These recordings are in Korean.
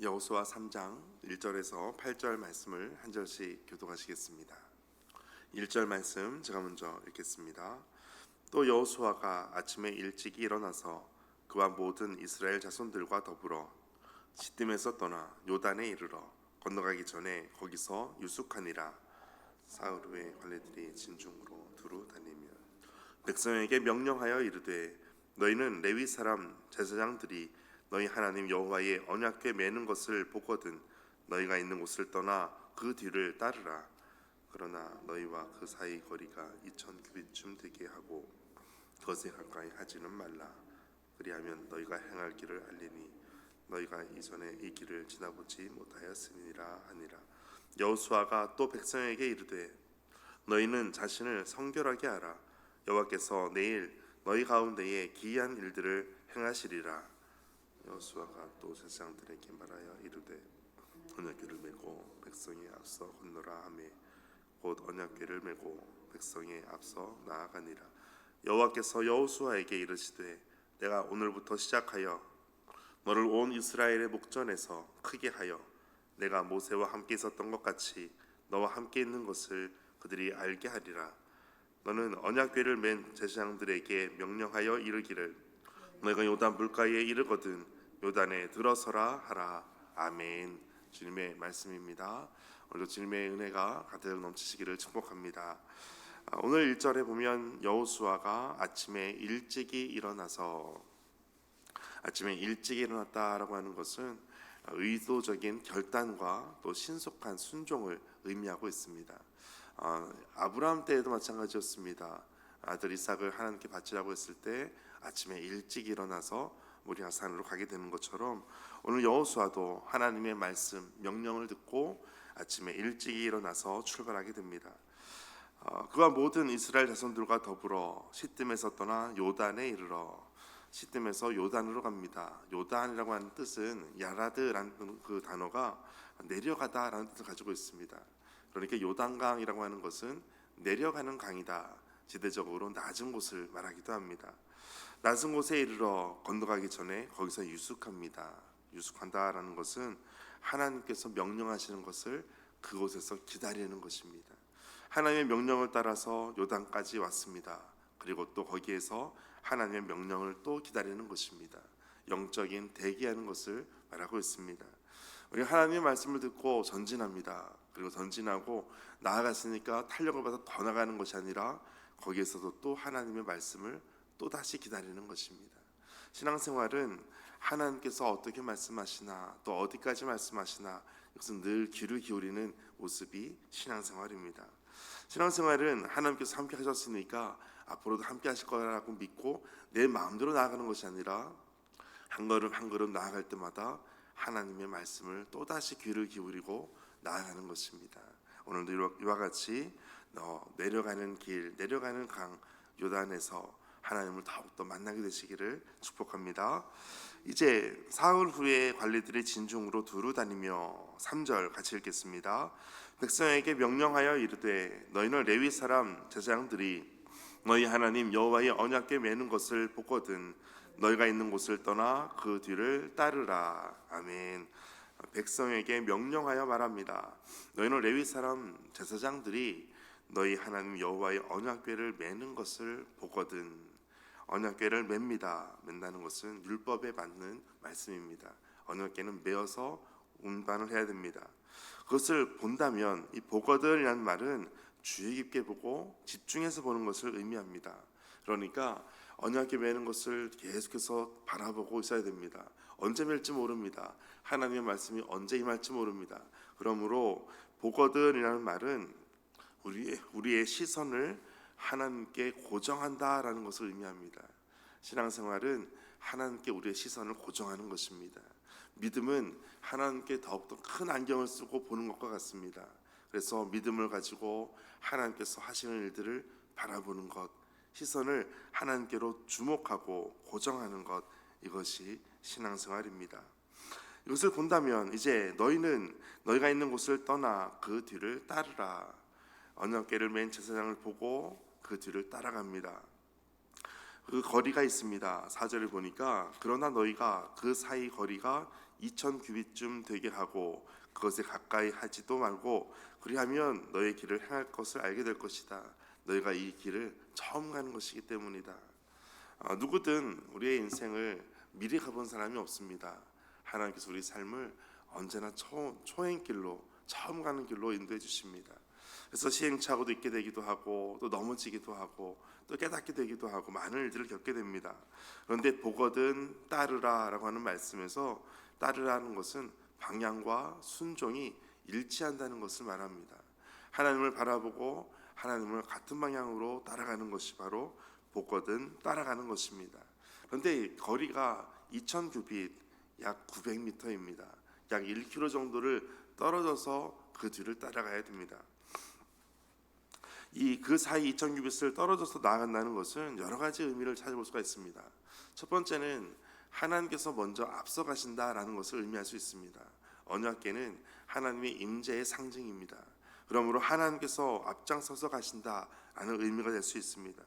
여호수아 3장 1절에서 8절 말씀을 한 절씩 교독하시겠습니다. 1절 말씀 제가 먼저 읽겠습니다. 또 여호수아가 아침에 일찍 일어나서 그와 모든 이스라엘 자손들과 더불어 시딤에서 떠나 요단에 이르러 건너가기 전에 거기서 유숙하니라. 사흘 후에 관리들이 진중으로 두루 다니며 백성에게 명령하여 이르되 너희는 레위 사람 제사장들이 너희 하나님 여호와의 언약궤 매는 것을 보거든 너희가 있는 곳을 떠나 그 뒤를 따르라. 그러나 너희와 그 사이 거리가 2000규빗쯤 되게 하고 그것에 가까이 하지는 말라. 그리하면 너희가 행할 길을 알리니 너희가 이전에 이 길을 지나보지 못하였으니라 하니라. 여호수아가 또 백성에게 이르되 너희는 자신을 성결하게 하라. 여호와께서 내일 너희 가운데에 기이한 일들을 행하시리라. 여호수아가 또 제사장들에게 말하여 이르되 언약궤를 메고 백성이 앞서 건너라 하매 곧 언약궤를 메고 백성이 앞서 나아가니라. 여호와께서 여호수아에게 이르시되 내가 오늘부터 시작하여 너를 온 이스라엘의 목전에서 크게 하여 내가 모세와 함께 있었던 것 같이 너와 함께 있는 것을 그들이 알게 하리라. 너는 언약궤를 맨 제사장들에게 명령하여 이르기를 너희가 요단 물가에 이르거든 요단에 들어서라 하라. 아멘. 주님의 말씀입니다. 오늘도 주님의 은혜가 가득 넘치시기를 축복합니다. 오늘 1절에 보면 여호수아가 아침에 일찍이 일어났다라고 하는 것은 의도적인 결단과 또 신속한 순종을 의미하고 있습니다. 아브라함 때에도 마찬가지였습니다. 아들 이삭을 하나님께 바치라고 했을 때 아침에 일찍 일어나서 모리아 산으로 가게 되는 것처럼 오늘 여호수아도 하나님의 말씀 명령을 듣고 아침에 일찍 일어나서 출발하게 됩니다. 그와 모든 이스라엘 자손들과 더불어 시딤에서 떠나 요단에 이르러 시딤에서 요단으로 갑니다. 요단이라고 하는 뜻은 야라드라는 그 단어가 내려가다라는 뜻을 가지고 있습니다. 그러니까 요단강이라고 하는 것은 내려가는 강이다. 지대적으로 낮은 곳을 말하기도 합니다. 낮은 곳에 이르러 건너가기 전에 거기서 유숙합니다. 유숙한다라는 것은 하나님께서 명령하시는 것을 그곳에서 기다리는 것입니다. 하나님의 명령을 따라서 요단까지 왔습니다. 그리고 또 거기에서 하나님의 명령을 또 기다리는 것입니다. 영적인 대기하는 것을 말하고 있습니다. 우리 하나님의 말씀을 듣고 전진합니다. 그리고 전진하고 나아갔으니까 탄력을 받아 더 나가는 것이 아니라 거기에서도 또 하나님의 말씀을 또 다시 기다리는 것입니다. 신앙생활은 하나님께서 어떻게 말씀하시나 또 어디까지 말씀하시나 이것은 늘 귀를 기울이는 모습이 신앙생활입니다. 신앙생활은 하나님께서 함께 하셨으니까 앞으로도 함께 하실 거라고 믿고 내 마음대로 나아가는 것이 아니라 한 걸음 한 걸음 나아갈 때마다 하나님의 말씀을 또다시 귀를 기울이고 나아가는 것입니다. 오늘도 이와 같이 내려가는 길, 내려가는 강 요단에서 하나님을 더욱더 만나게 되시기를 축복합니다. 이제 사흘 후에 관리들이 진중으로 두루 다니며 3절 같이 읽겠습니다. 백성에게 명령하여 이르되 너희는 레위 사람 제사장들이 너희 하나님 여호와의 언약궤 매는 것을 보거든 너희가 있는 곳을 떠나 그 뒤를 따르라. 아멘. 백성에게 명령하여 말합니다. 너희는 레위 사람 제사장들이 너희 하나님 여호와의 언약궤를 매는 것을 보거든. 언약궤를 맵니다. 맨다는 것은 율법에 맞는 말씀입니다. 언약궤는 매어서 운반을 해야 됩니다. 그것을 본다면 이 보거든이라는 말은 주의 깊게 보고 집중해서 보는 것을 의미합니다. 그러니까 언약궤 매는 것을 계속해서 바라보고 있어야 됩니다. 언제 맬지 모릅니다. 하나님의 말씀이 언제 임할지 모릅니다. 그러므로 보거든이라는 말은 우리의 시선을 하나님께 고정한다라는 것을 의미합니다. 신앙생활은 하나님께 우리의 시선을 고정하는 것입니다. 믿음은 하나님께 더욱더 큰 안경을 쓰고 보는 것과 같습니다. 그래서 믿음을 가지고 하나님께서 하시는 일들을 바라보는 것, 시선을 하나님께로 주목하고 고정하는 것, 이것이 신앙생활입니다. 이것을 본다면 이제 너희는 너희가 있는 곳을 떠나 그 뒤를 따르라. 언약궤를 맨 제사장을 보고 그 뒤를 따라갑니다. 그 거리가 있습니다. 4절을 보니까 그러나 너희가 그 사이 거리가 2천 규빗쯤 되게 하고 그것에 가까이 하지도 말고 그리하면 너의 길을 행할 것을 알게 될 것이다. 너희가 이 길을 처음 가는 것이기 때문이다. 누구든 우리의 인생을 미리 가본 사람이 없습니다. 하나님께서 우리 삶을 언제나 초행길로 처음 가는 길로 인도해 주십니다. 그래서 시행착오도 있게 되기도 하고 또 넘어지기도 하고 또 깨닫게 되기도 하고 많은 일들을 겪게 됩니다. 그런데 보거든 따르라라고 하는 말씀에서 따르라는 것은 방향과 순종이 일치한다는 것을 말합니다. 하나님을 바라보고 하나님을 같은 방향으로 따라가는 것이 바로 보거든 따라가는 것입니다. 그런데 거리가 2,000규빗 약 900m입니다. 약 1km 정도를 떨어져서 그 뒤를 따라가야 됩니다. 그 사이 2,000규빗을 떨어져서 나아간다는 것은 여러 가지 의미를 찾아볼 수가 있습니다. 첫 번째는 하나님께서 먼저 앞서가신다라는 것을 의미할 수 있습니다. 언약궤는 하나님의 임재의 상징입니다. 그러므로 하나님께서 앞장서서 가신다라는 의미가 될 수 있습니다.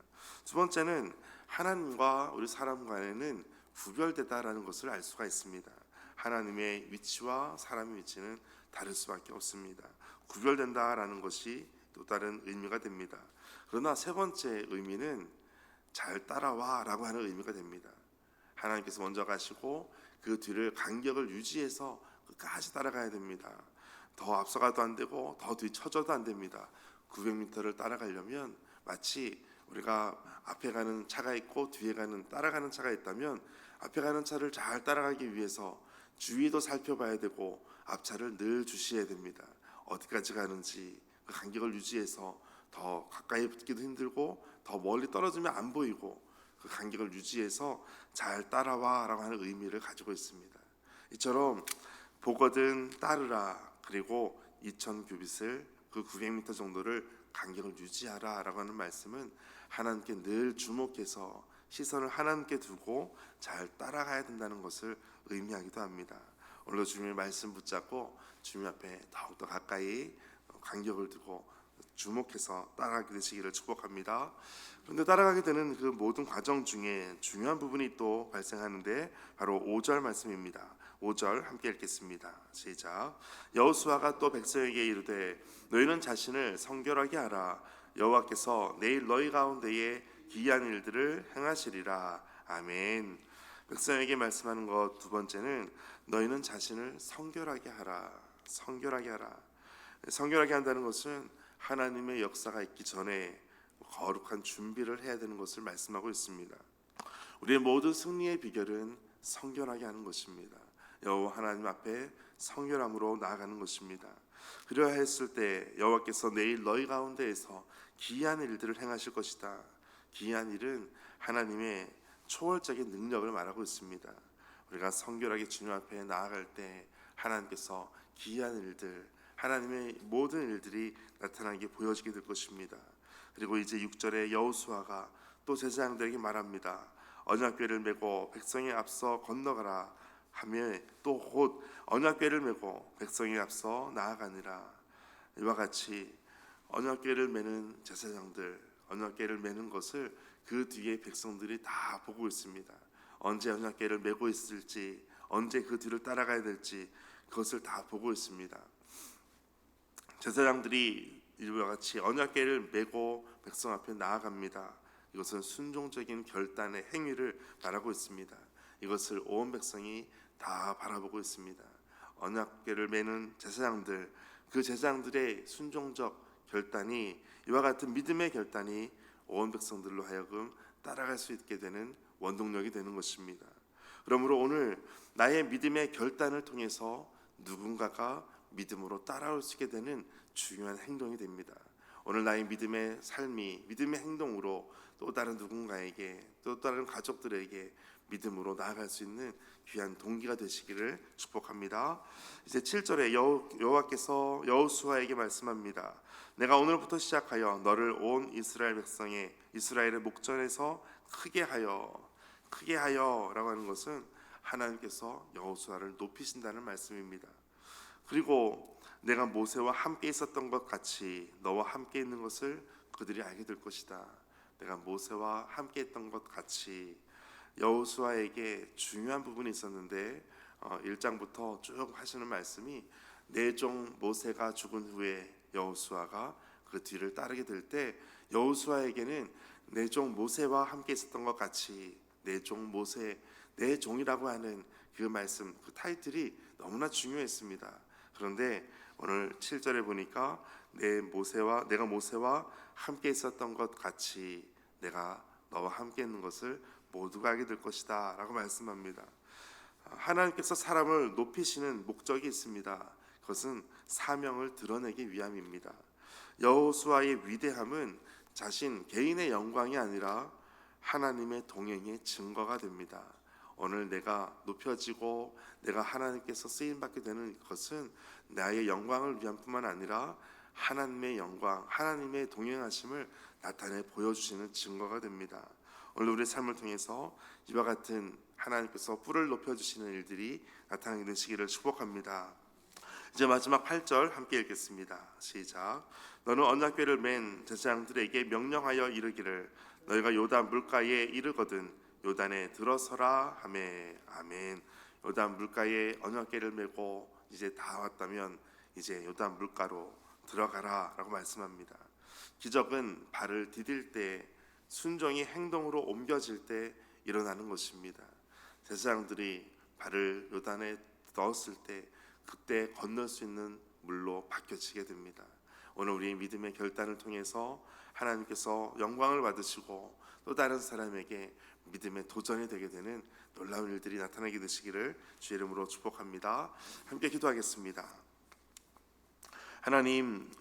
두 번째는 하나님과 우리 사람 간에는 구별되다라는 것을 알 수가 있습니다. 하나님의 위치와 사람의 위치는 다를 수밖에 없습니다. 구별된다라는 것이 또 다른 의미가 됩니다. 그러나 세 번째 의미는 잘 따라와라고 하는 의미가 됩니다. 하나님께서 먼저 가시고 그 뒤를 간격을 유지해서 끝까지 따라가야 됩니다. 더 앞서가도 안 되고 더 뒤처져도 안 됩니다. 900m를 따라가려면 마치 우리가 앞에 가는 차가 있고 뒤에 따라가는 차가 있다면 앞에 가는 차를 잘 따라가기 위해서 주위도 살펴봐야 되고 앞차를 늘 주시해야 됩니다. 어디까지 가는지 그 간격을 유지해서 더 가까이 붙기도 힘들고 더 멀리 떨어지면 안 보이고 그 간격을 유지해서 잘 따라와라고 하는 의미를 가지고 있습니다. 이처럼 보거든 따르라, 그리고 2,000규빗을 그 900m 정도를 간격을 유지하라라고 하는 말씀은 하나님께 늘 주목해서 시선을 하나님께 두고 잘 따라가야 된다는 것을 의미하기도 합니다. 오늘도 주님의 말씀 붙잡고 주님 앞에 더욱더 가까이 간격을 두고 주목해서 따라가게 되시기를 축복합니다. 그런데 따라가게 되는 그 모든 과정 중에 중요한 부분이 또 발생하는데 바로 5절 말씀입니다. 5절 함께 읽겠습니다. 시작. 여호수아가 또 백성에게 이르되 너희는 자신을 성결하게 하라. 여호와께서 내일 너희 가운데에 기이한 일들을 행하시리라. 아멘. 백성에게 말씀하는 것 두 번째는 너희는 자신을 성결하게 하라. 성결하게 하라. 성결하게 한다는 것은 하나님의 역사가 있기 전에 거룩한 준비를 해야 되는 것을 말씀하고 있습니다. 우리의 모든 승리의 비결은 성결하게 하는 것입니다. 여호와 하나님 앞에 성결함으로 나아가는 것입니다. 그러야 했을 때 여호와께서 내일 너희 가운데에서 기이한 일들을 행하실 것이다. 기이한 일은 하나님의 초월적인 능력을 말하고 있습니다. 우리가 성결하게 주님 앞에 나아갈 때 하나님께서 기이한 일들, 하나님의 모든 일들이 나타나게 보여지게 될 것입니다. 그리고 이제 6절에 여호수아가 또 제사장들에게 말합니다. 언약궤를 메고 백성에 앞서 건너가라 하며 또 곧 언약궤를 메고 백성에 앞서 나아가니라. 이와 같이 언약궤를 메는 제사장들, 언약궤를 메는 것을 그 뒤에 백성들이 다 보고 있습니다. 언제 언약궤를 메고 있을지, 언제 그 뒤를 따라가야 될지 그것을 다 보고 있습니다. 제사장들이 이와 같이 언약궤를 메고 백성 앞에 나아갑니다. 이것은 순종적인 결단의 행위를 말하고 있습니다. 이것을 온 백성이 다 바라보고 있습니다. 언약궤를 메는 제사장들, 그 제사장들의 순종적 결단이, 이와 같은 믿음의 결단이 온 백성들로 하여금 따라갈 수 있게 되는 원동력이 되는 것입니다. 그러므로 오늘 나의 믿음의 결단을 통해서 누군가가 믿음으로 따라올 수 있게 되는 중요한 행동이 됩니다. 오늘 나의 믿음의 삶이 믿음의 행동으로 또 다른 누군가에게, 또 다른 가족들에게 믿음으로 나아갈 수 있는 귀한 동기가 되시기를 축복합니다. 이제 7절에 여호와께서 여호수아에게 말씀합니다. 내가 오늘부터 시작하여 너를 온 이스라엘 백성의 이스라엘의 목전에서 크게 하여라고 하는 것은 하나님께서 여호수아를 높이신다는 말씀입니다. 그리고 내가 모세와 함께 있었던 것 같이 너와 함께 있는 것을 그들이 알게 될 것이다. 내가 모세와 함께 했던 것 같이. 여호수아에게 중요한 부분이 있었는데 1장부터 쭉 하시는 말씀이 내 종 모세가 죽은 후에 여호수아가 그 뒤를 따르게 될 때 여호수아에게는 내 종 모세와 함께 있었던 것 같이 내 종 모세, 내 종이라고 하는 그 말씀, 그 타이틀이 너무나 중요했습니다. 그런데 오늘 7절에 보니까 내가 모세와 함께 있었던 것 같이 내가 너와 함께 있는 것을 모두가 알게 될 것이다 라고 말씀합니다. 하나님께서 사람을 높이시는 목적이 있습니다. 그것은 사명을 드러내기 위함입니다. 여호수아의 위대함은 자신 개인의 영광이 아니라 하나님의 동행의 증거가 됩니다. 오늘 내가 높여지고 내가 하나님께서 쓰임받게 되는 것은 나의 영광을 위한 뿐만 아니라 하나님의 영광, 하나님의 동행하심을 나타내 보여주시는 증거가 됩니다. 오늘 우리의 삶을 통해서 이와 같은 하나님께서 뿔을 높여주시는 일들이 나타나게 되시기를 축복합니다. 이제 마지막 8절 함께 읽겠습니다. 시작. 너는 언약궤를 맨 제사장들에게 명령하여 이르기를 너희가 요단 물가에 이르거든 요단에 들어서라 하매. 아멘. 요단 물가에 언약궤를 메고 이제 다 왔다면 이제 요단 물가로 들어가라 라고 말씀합니다. 기적은 발을 디딜 때, 순종이 행동으로 옮겨질 때 일어나는 것입니다. 제사장들이 발을 요단에 넣었을 때 그때 건널 수 있는 물로 바뀌어지게 됩니다. 오늘 우리의 믿음의 결단을 통해서 하나님께서 영광을 받으시고 또 다른 사람에게 믿음의 도전이 되게 되는 놀라운 일들이 나타나게 되시기를 주의 이름으로 축복합니다. 함께 기도하겠습니다. 하나님,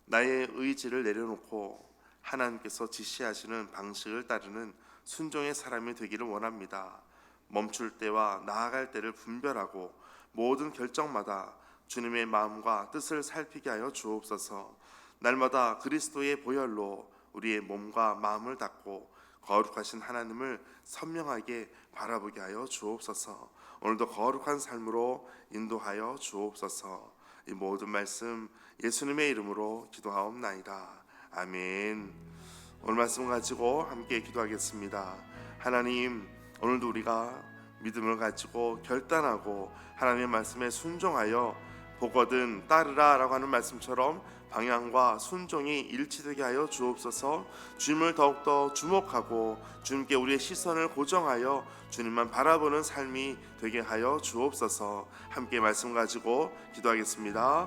나의 의지를 내려놓고 하나님께서 지시하시는 방식을 따르는 순종의 사람이 되기를 원합니다. 멈출 때와 나아갈 때를 분별하고 모든 결정마다 주님의 마음과 뜻을 살피게 하여 주옵소서. 날마다 그리스도의 보혈로 우리의 몸과 마음을 닦고 거룩하신 하나님을 선명하게 바라보게 하여 주옵소서. 오늘도 거룩한 삶으로 인도하여 주옵소서. 이 모든 말씀 예수님의 이름으로 기도하옵나이다. 아멘. 오늘 말씀 가지고 함께 기도하겠습니다. 하나님, 오늘도 우리가 믿음을 가지고 결단하고 하나님의 말씀에 순종하여 보거든 따르라 라고 하는 말씀처럼 방향과 순종이 일치되게 하여 주옵소서. 주님을 더욱더 주목하고 주님께 우리의 시선을 고정하여 주님만 바라보는 삶이 되게 하여 주옵소서. 함께 말씀 가지고 기도하겠습니다.